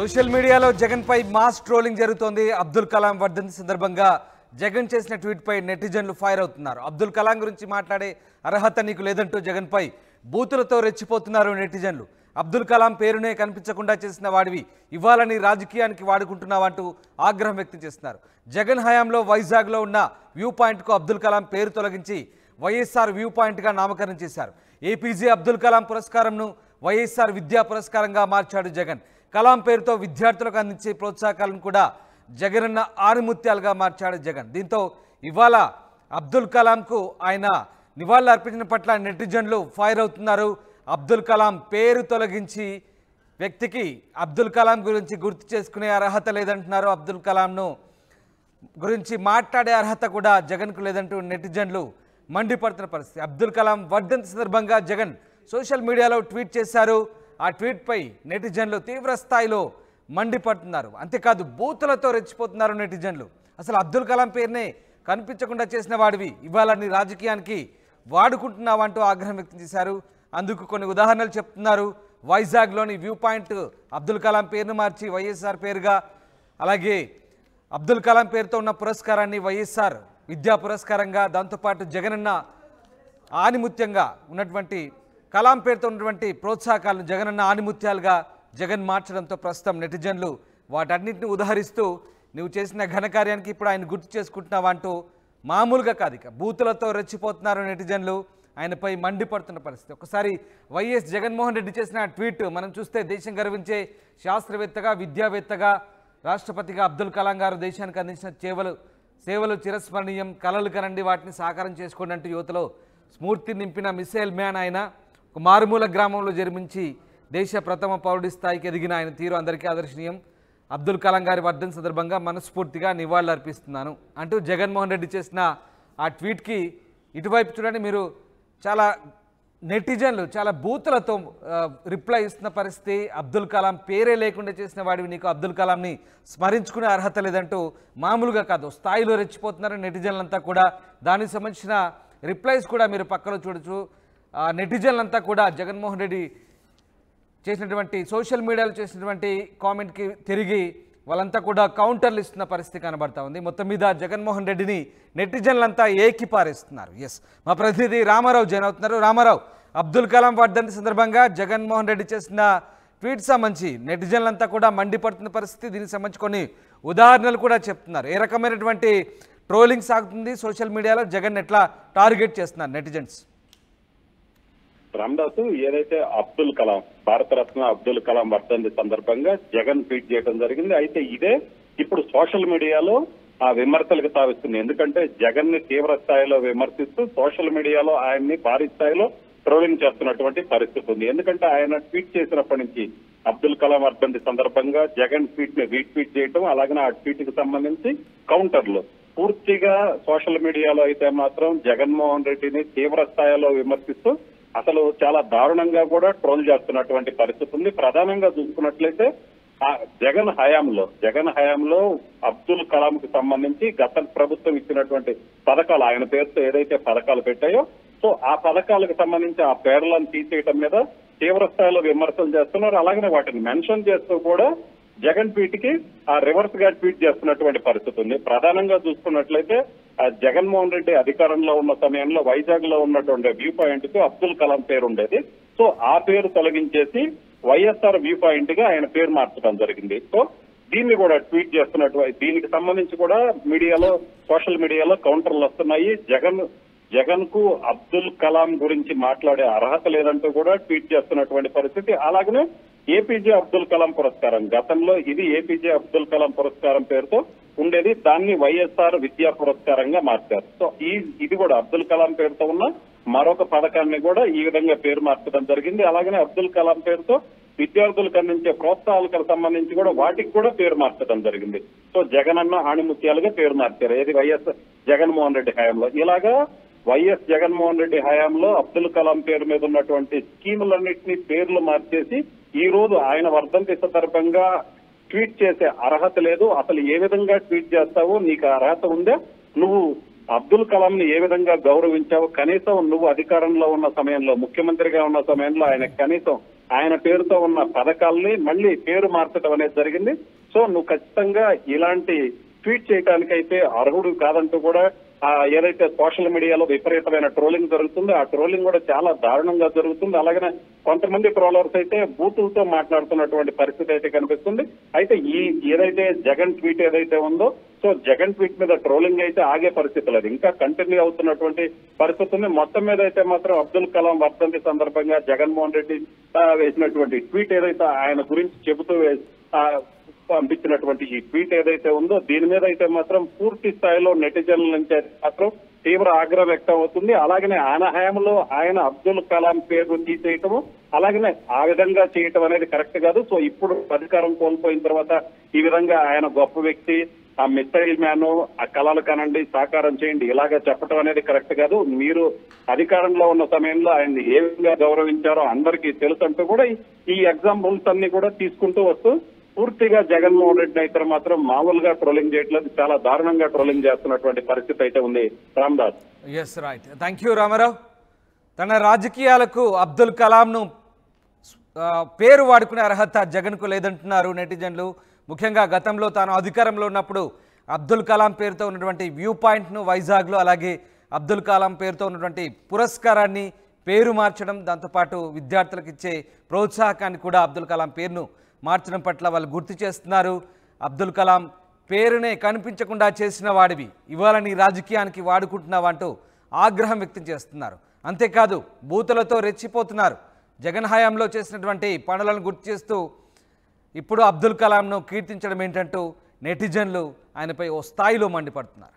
Social మీడియాలో జగన్ పై mass trolling జరుగుతోంది. అబ్దుల్ కలాం వర్ధంతి సందర్భంగా జగన్ చేసిన ట్వీట్ పై నెటిజన్లు ఫైర్ అవుతున్నారు. అబ్దుల్ కలాం గురించి మాట్లాడే అర్హత నీకు లేదంటూ జగన్ పై బూతులతో రెచ్చిపోతున్నారు నెటిజన్లు. అబ్దుల్ కలాం పేరునే కనిపించకుండా చేసిన వాడివి ఇవ్వాలని రాజకీయానికి వాడుకుంటున్నావంటూ ఆగ్రహం వ్యక్తం చేస్తున్నారు. జగన్ హయాంలో వైజాగ్లో ఉన్న వ్యూ పాయింట్కు అబ్దుల్ కలాం పేరు తొలగించి వైఎస్ఆర్ వ్యూ పాయింట్గా నామకరణం చేశారు. ఏపీజే అబ్దుల్ కలాం పురస్కారంను వైఎస్ఆర్ విద్యా పురస్కారంగా మార్చాడు జగన్. కలాం పేరుతో విద్యార్థులకు అందించే ప్రోత్సాహకాలను కూడా జగనన్న ఆనిముత్యాలుగా మార్చాడు జగన్. దీంతో ఇవాళ అబ్దుల్ కలాంకు ఆయన నివాళులు అర్పించిన పట్ల నెటిజన్లు ఫైర్ అవుతున్నారు. అబ్దుల్ కలాం పేరు తొలగించి వ్యక్తికి అబ్దుల్ కలాం గురించి గుర్తు చేసుకునే అర్హత లేదంటున్నారు. అబ్దుల్ కలాంను గురించి మాట్లాడే అర్హత కూడా జగన్కు లేదంటూ నెటిజన్లు మండిపడుతున్న పరిస్థితి. అబ్దుల్ కలాం వర్ధంతి సందర్భంగా జగన్ సోషల్ మీడియాలో ట్వీట్ చేశారు. ఆ ట్వీట్పై నెటిజన్లు తీవ్ర స్థాయిలో మండిపడుతున్నారు. అంతేకాదు బూతులతో రెచ్చిపోతున్నారు నెటిజన్లు. అసలు అబ్దుల్ కలాం పేరునే కనిపించకుండా చేసిన వాడివి ఇవాళ నీ రాజకీయానికి వాడుకుంటున్నావంటూ ఆగ్రహం వ్యక్తం చేశారు. అందుకు కొన్ని ఉదాహరణలు చెప్తున్నారు. వైజాగ్లోని వ్యూ పాయింట్ అబ్దుల్ కలాం పేరును మార్చి వైఎస్ఆర్ పేరుగా, అలాగే అబ్దుల్ కలాం పేరుతో ఉన్న పురస్కారాన్ని వైఎస్ఆర్ విద్యా పురస్కారంగా, దాంతోపాటు జగనన్న ఆనిముత్యంగా ఉన్నటువంటి కలాం పేరుతో ఉన్నటువంటి ప్రోత్సాహకాలను జగనన్న ఆనిముత్యాలుగా జగన్ మార్చడంతో ప్రస్తుతం నెటిజన్లు వాటన్నింటిని ఉదహరిస్తూ నువ్వు చేసిన ఘనకార్యానికి ఇప్పుడు ఆయన గుర్తు చేసుకుంటున్నావా అంటూ మామూలుగా కాదు ఇక బూతులతో రెచ్చిపోతున్నారు నెటిజన్లు. ఆయనపై మండిపడుతున్న పరిస్థితి. ఒకసారి వైఎస్ జగన్మోహన్ రెడ్డి చేసిన ట్వీట్ మనం చూస్తే దేశం గర్వించే శాస్త్రవేత్తగా, విద్యావేత్తగా, రాష్ట్రపతిగా అబ్దుల్ కలాం గారు దేశానికి అందించిన సేవలు చిరస్మరణీయం. కలలు కనండి, వాటిని సాకారం చేసుకోండి అంటూ యువతలో స్ఫూర్తి నింపిన మిసైల్ మ్యాన్ ఆయన. ఒక మారుమూల గ్రామంలో జన్మించి దేశ ప్రథమ పౌరుడి స్థాయికి ఎదిగిన ఆయన తీరు అందరికీ ఆదర్శనీయం. అబ్దుల్ కలాం గారి వర్ధంతి సందర్భంగా మనస్ఫూర్తిగా నివాళులు అర్పిస్తున్నాను అంటూ జగన్మోహన్ రెడ్డి చేసిన ఆ ట్వీట్కి ఇటువైపు చూడండి మీరు, చాలా నెటిజన్లు చాలా బూతులతో రిప్లై ఇస్తున్న పరిస్థితి. అబ్దుల్ కలాం పేరే లేకుండా చేసిన వాడివి నీకు అబ్దుల్ కలాంని స్మరించుకునే అర్హత లేదంటూ మామూలుగా కాదు స్థాయిలో రెచ్చిపోతున్నారు నెటిజన్లంతా కూడా. దానికి సంబంధించిన రిప్లైస్ కూడా మీరు పక్కలో చూడొచ్చు. నెటిజన్లంతా కూడా జగన్మోహన్ రెడ్డి చేసినటువంటి సోషల్ మీడియాలో చేసినటువంటి కామెంట్కి తిరిగి వాళ్ళంతా కూడా కౌంటర్లు ఇస్తున్న పరిస్థితి కనబడతా ఉంది. మొత్తం మీద జగన్మోహన్ రెడ్డిని నెటిజన్లంతా ఏకిపారేస్తున్నారు. ఎస్, మా ప్రతినిధి రామారావు జాయిన్ అవుతున్నారు. రామారావు, అబ్దుల్ కలాం వర్ధంతి సందర్భంగా జగన్మోహన్ రెడ్డి చేసిన ట్వీట్ సంబంధించి నెటిజన్లంతా కూడా మండిపడుతున్న పరిస్థితి. దీనికి సంబంధించి కొన్ని ఉదాహరణలు కూడా చెప్తున్నారు. ఏ రకమైనటువంటి ట్రోలింగ్ సాగుతుంది సోషల్ మీడియాలో, జగన్ ఎట్లా టార్గెట్ చేస్తున్నారు నెటిజన్స్? రామదాసు, ఏదైతే అబ్దుల్ కలాం భారతరత్న అబ్దుల్ కలాం వర్ధంతి సందర్భంగా జగన్ ట్వీట్ చేయడం జరిగింది. అయితే ఇదే ఇప్పుడు సోషల్ మీడియాలో ఆ విమర్శలకు తావిస్తుంది. ఎందుకంటే జగన్ ని తీవ్ర స్థాయిలో విమర్శిస్తూ సోషల్ మీడియాలో ఆయన్ని భారీ స్థాయిలో ట్రోలింగ్ చేస్తున్నటువంటి పరిస్థితి ఉంది. ఎందుకంటే ఆయన ట్వీట్ చేసినప్పటి నుంచి అబ్దుల్ కలాం వర్ధంతి సందర్భంగా జగన్ ట్వీట్ ని రీట్వీట్ చేయడం, అలాగే ఆ ట్వీట్ కి సంబంధించి కౌంటర్లు పూర్తిగా సోషల్ మీడియాలో అయితే మాత్రం జగన్మోహన్ రెడ్డిని తీవ్ర స్థాయిలో విమర్శిస్తూ అసలు చాలా దారుణంగా కూడా ట్రోల్ చేస్తున్నటువంటి పరిస్థితి ఉంది. ప్రధానంగా చూసుకున్నట్లయితే జగన్ హయాంలో అబ్దుల్ కలాం కి సంబంధించి గత ప్రభుత్వం ఇచ్చినటువంటి పథకాలు, ఆయన పేరుతో ఏదైతే పథకాలు పెట్టాయో సో ఆ పథకాలకు సంబంధించి ఆ పేర్లను తీసేయటం మీద తీవ్ర స్థాయిలో విమర్శలు చేస్తున్నారు. అలాగే వాటిని మెన్షన్ చేస్తూ కూడా జగన్ ట్వీట్ కి ఆ రివర్స్ గా ట్వీట్ చేస్తున్నటువంటి పరిస్థితి ఉంది. ప్రధానంగా చూసుకున్నట్లయితే జగన్మోహన్ రెడ్డి అధికారంలో ఉన్న సమయంలో వైజాగ్ లో ఉన్నటువంటి వ్యూ పాయింట్ కు అబ్దుల్ కలాం పేరు ఉండేది. సో ఆ పేరు తొలగించేసి వైఎస్ఆర్ వ్యూ పాయింట్ గా ఆయన పేరు మార్చడం జరిగింది. సో దీన్ని కూడా ట్వీట్ చేస్తున్నటువంటి, దీనికి సంబంధించి కూడా మీడియాలో సోషల్ మీడియాలో కౌంటర్లు వస్తున్నాయి. జగన్ కు అబ్దుల్ కలాం గురించి మాట్లాడే అర్హత లేదంటూ కూడా ట్వీట్ చేస్తున్నటువంటి పరిస్థితి. అలాగనే ఏపీజే అబ్దుల్ కలాం పురస్కారం, గతంలో ఇది ఏపీజే అబ్దుల్ కలాం పురస్కారం పేరుతో ఉండేది, దాన్ని వైఎస్ఆర్ విద్యా పురస్కారంగా మార్చారు. సో ఇది కూడా అబ్దుల్ కలాం పేరుతో ఉన్న మరొక పథకాన్ని కూడా ఈ విధంగా పేరు మార్చడం జరిగింది. అలాగనే అబ్దుల్ కలాం పేరుతో విద్యార్థులకు అందించే ప్రోత్సాహాలకు సంబంధించి కూడా వాటికి కూడా పేరు మార్చడం జరిగింది. సో జగనన్న ఆణిముత్యాలుగా పేరు మార్చారు. ఏది వైఎస్ జగన్మోహన్ రెడ్డి హయాంలో. ఇలాగా వైఎస్ జగన్మోహన్ రెడ్డి హయాంలో అబ్దుల్ కలాం పేరు మీద ఉన్నటువంటి స్కీములన్నింటినీ పేర్లు మార్చేసి ఈ రోజు ఆయన వర్ధంతి సందర్భంగా ట్వీట్ చేసే అర్హత లేదు. అసలు ఏ విధంగా ట్వీట్ చేస్తావో, నీకు అర్హత ఉందా? నువ్వు అబ్దుల్ కలాం ని ఏ విధంగా గౌరవించావు? కనీసం నువ్వు అధికారంలో ఉన్న సమయంలో, ముఖ్యమంత్రిగా ఉన్న సమయంలో ఆయన కనీసం ఆయన పేరుతో ఉన్న పథకాల్ని మళ్ళీ పేరు మార్చడం అనేది జరిగింది. సో నువ్వు ఖచ్చితంగా ఇలాంటి ట్వీట్ చేయడానికైతే అర్హుడు కాదంటూ కూడా ఏదైతే సోషల్ మీడియాలో విపరీతమైన ట్రోలింగ్ జరుగుతుందో ఆ ట్రోలింగ్ కూడా చాలా దారుణంగా జరుగుతుంది. అలాగనే కొంతమంది ట్రోలర్స్ అయితే బూతులతో మాట్లాడుతున్నటువంటి పరిస్థితి అయితే కనిపిస్తుంది. అయితే ఏదైతే జగన్ ట్వీట్ ఏదైతే ఉందో సో జగన్ ట్వీట్ మీద ట్రోలింగ్ అయితే ఆగే పరిస్థితి లేదు, ఇంకా కంటిన్యూ అవుతున్నటువంటి పరిస్థితి ఉంది. మొత్తం మీద అయితే మాత్రం అబ్దుల్ కలాం వర్ధంతి సందర్భంగా జగన్మోహన్ రెడ్డి వేసినటువంటి ట్వీట్ ఏదైతే ఆయన గురించి చెబుతూ పంపించినటువంటి ఈ ట్వీట్ ఏదైతే ఉందో దీని మీద అయితే మాత్రం పూర్తి స్థాయిలో నెటిజన్ల నుంచి మాత్రం తీవ్ర ఆగ్రహం వ్యక్తం అవుతుంది. అలాగనే ఆయన హయాంలో ఆయన అబ్దుల్ కలాం పేరు తీసేయటము అలాగనే ఆ విధంగా చేయటం అనేది కరెక్ట్ కాదు. సో ఇప్పుడు అధికారం కోల్పోయిన తర్వాత ఈ విధంగా ఆయన గొప్ప వ్యక్తి, ఆ మిసైల్ మ్యాన్, ఆ కళలు కనండి సాకారం చేయండి ఇలాగా చెప్పడం అనేది కరెక్ట్ కాదు. మీరు అధికారంలో ఉన్న సమయంలో ఆయన్ని ఏ విధంగా గౌరవించారో అందరికీ తెలుసు అంటూ కూడా ఈ ఎగ్జాంపుల్స్ అన్ని కూడా తీసుకుంటూ వస్తూ పూర్తిగా జగన్మోహన్ రెడ్డి అయితే మాత్రం మామూలుగా ట్రోలింగ్ చేయట్లేదు, చాలా దారుణంగా ట్రోలింగ్ చేస్తున్నటువంటి పరిస్థితి అయితే ఉంది. Ramdas. Yes right, thank you Ramarao. తన రాజకీయాలకు అబ్దుల్ కలాంను పేరు వాడుకునే అర్హత జగన్కు లేదంటున్నారు నెటిజన్లు. ముఖ్యంగా గతంలో తాను అధికారంలో ఉన్నప్పుడు అబ్దుల్ కలాం పేరుతో ఉన్నటువంటి వ్యూ పాయింట్ను వైజాగ్లో, అలాగే అబ్దుల్ కలాం పేరుతో ఉన్నటువంటి పురస్కారాన్ని పేరు మార్చడం, దాంతోపాటు విద్యార్థులకు ఇచ్చే ప్రోత్సాహకాన్ని కూడా అబ్దుల్ కలాం పేరును మార్చడం పట్ల వాళ్ళు గుర్తు చేస్తున్నారు. అబ్దుల్ కలాం పేరునే కనిపించకుండా చేసిన వాడివి ఇవాళ నీ రాజకీయానికి వాడుకుంటున్నావంటూ ఆగ్రహం వ్యక్తం చేస్తున్నారు. అంతేకాదు బూతులతో రెచ్చిపోతున్నారు. జగన్ హయాంలో చేసినటువంటి పనులను గుర్తు చేస్తూ ఇప్పుడు అబ్దుల్ కలాంను కీర్తించడం ఏంటంటూ నెటిజన్లు ఆయనపై ఓ స్థాయిలో మండిపడుతున్నారు.